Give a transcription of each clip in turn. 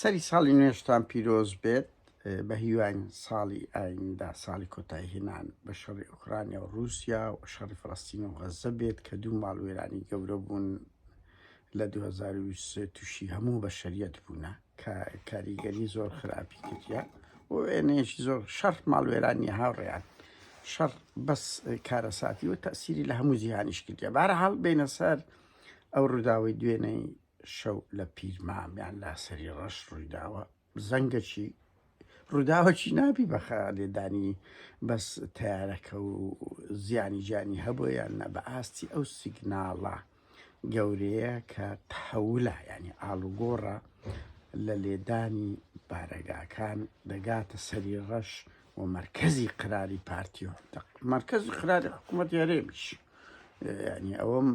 سەری ساڵی نوێشتان پیرۆز بێت بە هیوان ساڵی ئایندا ساڵی کۆتایی هێنان بە شەڕی ئوکرانیا و رووسیا و شەڕی فەڵەستین و غەزە بێت کە دوو ماڵوێرانی گەورە بوون لە 2023 تووشی هەموو بە شەریەت بوونە کە کاریگەری زۆر خراپی کردیا و وێنەیەشی زۆر شەڕ ماڵوێرانی هاوڕێیان شەڕ بەس کارەساتی و تەسیری لە هەموو جیهانیش کردیا بەهەرحاڵ بینە سەر ئەو ڕووداوی دوێنەی شەو لە پیرمامیان لا سەری ڕەش ڕوویداوە زەنگەکی ڕووداوەکی نابی بەخە لێدانی بەس تیارەکە و زیانی جانی هەبوویان نە بە ئاستی ئەو سیگناڵە گەورەیە کە تەحەولە ینی ئاڵوگۆڕە لە لێدانی بارەگاکان دەگاتە سەری ڕەش و مەرکەزی قراری پارتی و مەرکەزی قراری حکوومەت هەرێمیش ینی ئەوەم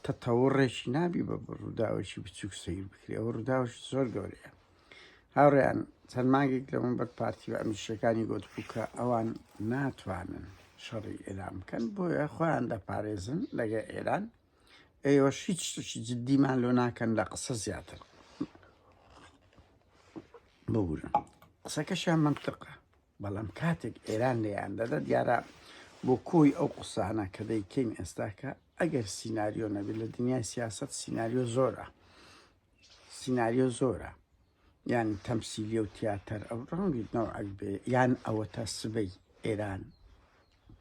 تەتەوڕێکی نابی بە ڕووداوەشی بچووک سیر بکرێ ئەوە ڕووداوەشی زۆر گەورەیە هاوڕێیان چەند مانگێک لەمە بەر پارتی و ئەمیشەکانی گۆتبوو کە ئەوان ناتوانن شەڕی ئێران بکەن بۆیە خۆیان دەپارێزن لەگە ئێران ئێوەش هیچ شتێکی جددیمان لۆ ناکەن لە قسە زیاتر ببوورن قسەکەشیان منطقە بەڵام کاتێک ئێران لێیان دەدە دیارە بۆ کۆی ئەو قسانە کە دەیکەین ئێستاکە ئەگەر سیناریۆ نەبێت لە دنیای سیاست سیناریۆ زۆرە یان تەمسیلیە و تیاتەر ئەو ڕەنگی نەوعەک بێ یان ئەوە تا سبەی ئێران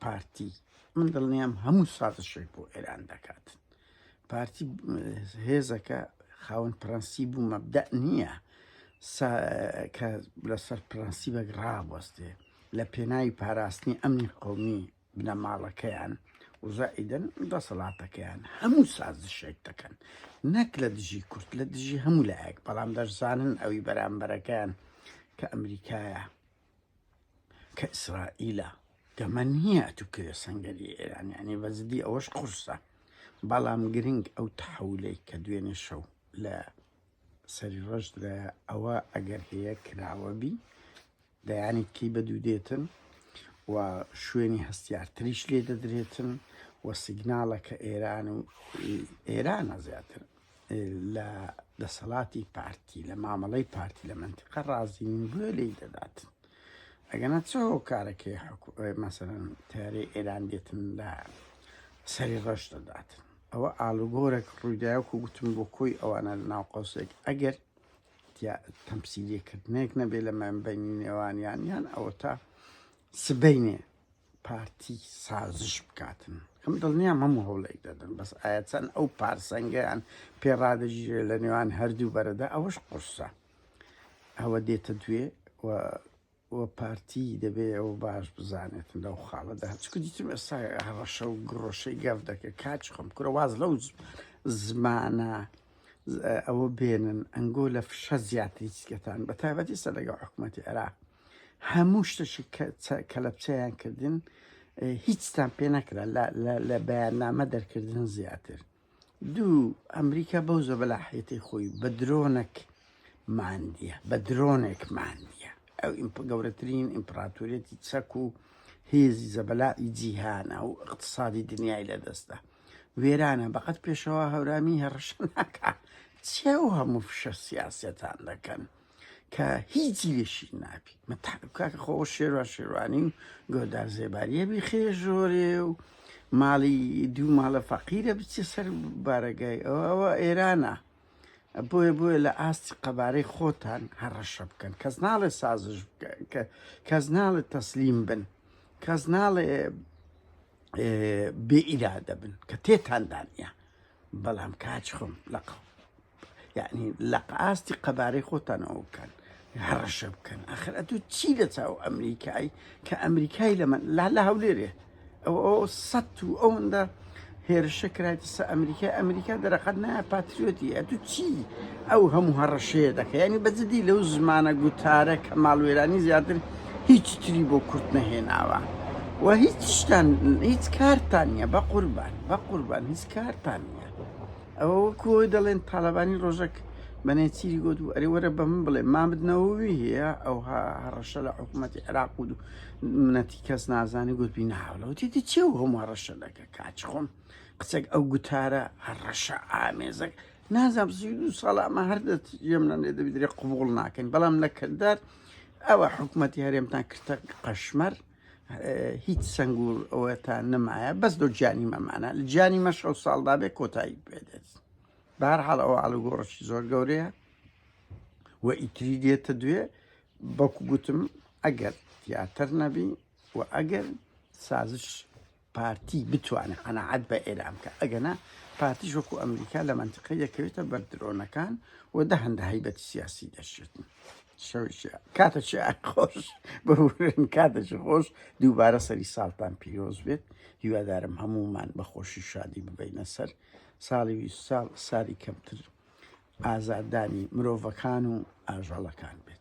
پارتی من دڵنیام هەموو سازشێک بۆ ئێران دەکاتن پارتی هێزەکە خاوەن پرەنسیب و مەبدە نییە کە لەسەر پرەنسیبێک ڕابوەستێ لە پێناوی پاراستنی ئەمنی قەومی بنەماڵەکەیان وزائیدن دەسەڵاتەکەیان هەموو سازشێک دەکەن نەک لە دژی کورد لە دژی هەموو لایەک بەڵام دەشزانن ئەوی بەرامبەرەکەیان کە ئەمریکایە کە ئیسرائیلە گەمە نییە توکرێ سەنگەری ئێرانیانی بەزدی ئەوەش قورسە بەڵام گرنگ ئەو تەحەولەی کە دوێنێ شەو لە سەری ڕەشدا ئەوە ئەگەر هەیە کراوەبی دەیانی کەی بەدوو دێتن و شوێنی هەستیارتریش لێ دەدرێتن و سیگناڵەکە ئێران و ئێرانە زیاتر لە دەسەڵاتی پارتی لە مامەڵەی پارتی لە منتیقە ڕازین بۆ لی دەداتن ئەگەنە چۆ کارەکەی مەسەرەن تیارەی ئێران دێتن لە سەری ڕەش دەداتن ئەوە ئاڵوگۆرێک ڕوویدایەک و گوتم بۆ کۆی ئەوانە لە ناو قەوسێک ئەگەر تەمسیلیەکردنێک نەبێ لە مەبەینی نێوانیان یان ئەوە تا سبەینێ پارتی سازش بکاتن ئەم دڵنیام هەموو هەوڵێک دەدەن بەس ئایا چەند ئەو پارسەنگیان پێڕادەژیرێ لە نێوان هەردوو بەرەدا ئەوەش قورسە ئەوە دێتە دوێ و پارتی دەبێ ئەو باش بزانێتن لەو خاڵەدا چکو دیتم ئێستا هەڕەشە و گڕۆشەی گەف دەکە کاچ خۆم کورە واز لەو زمانە ئەوە بێنن ئەنگۆ لە فشە زیاتری چکەتان بە تایبەتی سەر لەگەڵ حکوومەتی عێراق هەموو شتێکی کە لە بچەیان کردن هیچتان پێ نەکرا لە بەیاننامە دەرکردن زیاتر دوو ئەمریکا بەو زە بەلاحەتی خۆی بە درۆنێک ماندیە ئەو گەورەترین ئیمپراتۆریەتی چەک و هێزی زەبەلائی جیهانە و اقتصادی دنیای لەدەستە وێرانە بەقەت پێشەوە هەورامی هەڕەشە ناکە چیا و هەموو فشە سیاسەتان دەکەن کە هیچی لێشی نابی کاکە خۆ شێروانی و گۆدار زێباریە بیخێ ژۆرێ و ماڵی دوو ماڵە فەقیرە بچێ سەر بارەگای ئەوە ئێرانە بۆیە لە ئاستی قەبارەی خۆتان هەڕەشە بکەن کەس ناڵێ سازش کەس ناڵێ تەسلیم بن کەس ناڵێ بێ ئیرادە بن کە تێتاندانە بەڵام کاچ خۆم یعنی لە ئاستی قەبارەی خۆتانەوە بکەن هەڕەشە بکەن ئەخر ئەتو چی لە چاو ئەمریکایی کە ئەمریکای لە هەولێرێ ئەو سەد و ئەوەندە هێرشە کرایتە سە ئەمریکا دەرەقەت نایە پاتریۆتی ئەتو چی ئەو هەموو هەڕەشەیە دەکە ینی بەجددی لەو زمانە گوتارە کە ماڵوێرانی زیاتر هیچ تری بۆ کورت نەهێناوە و هیچ کارتان نییە بە قوربان هیچ کارتان نییە ئەوە کۆی دەڵێن تاالبانی ڕۆژێک بەنێچیری گوت و ئەری وەرە بە من بڵێ مامدنەوەوی هەیە ئەو هەڕەشە لە حکوومەتی عێراق و منەتی کەس نازانی گوتبی ناوڵەوە تێتی چێ و هەموو هەڕەشە دەکە کاچ خۆم قسێک ئەو گوتارە هەڕەشە ئامێزەک نازم سیدو ساڵ ئەمە هەردەت ێمە دەبیدرێ قوبوڵ ناکەین بەڵام لە کردار ئەوە حکوومەتی هەرێمتان کردە قەشمەر هیچ سنگ و ئەوەتە نمایە بەس دۆ گیانی مەمانە لە گیانی مە 6 ساڵدا بێ کۆتایی پێدێت بەهەرحاڵ ئەوە ئاڵوگۆڕەشی زۆر گەورەیە و ئیتری دێتە دوێ بەکو گوتم ئەگەر تیاتر نەبی و ئەگەر سازش پارتی بتوانێت قەنەعەت بە ئێرام کە ئەگەنا پارتیش وەکو ئەمریکا لە منتقی دەکەوێتە بەردرۆنەکان و دە هەندە هەیبەتی سیاسی دەشێتن کاتەچی خۆش بەورن کاتەچی خۆش دووبارە سەری ساڵتان پیرۆز بێت هیوادارم هەمومان بە خۆشی شادی ببینە سەر ساڵی ساڵ ساری کەمتر ئازادانی مرۆڤەکان و ئاژەڵەکان بێت.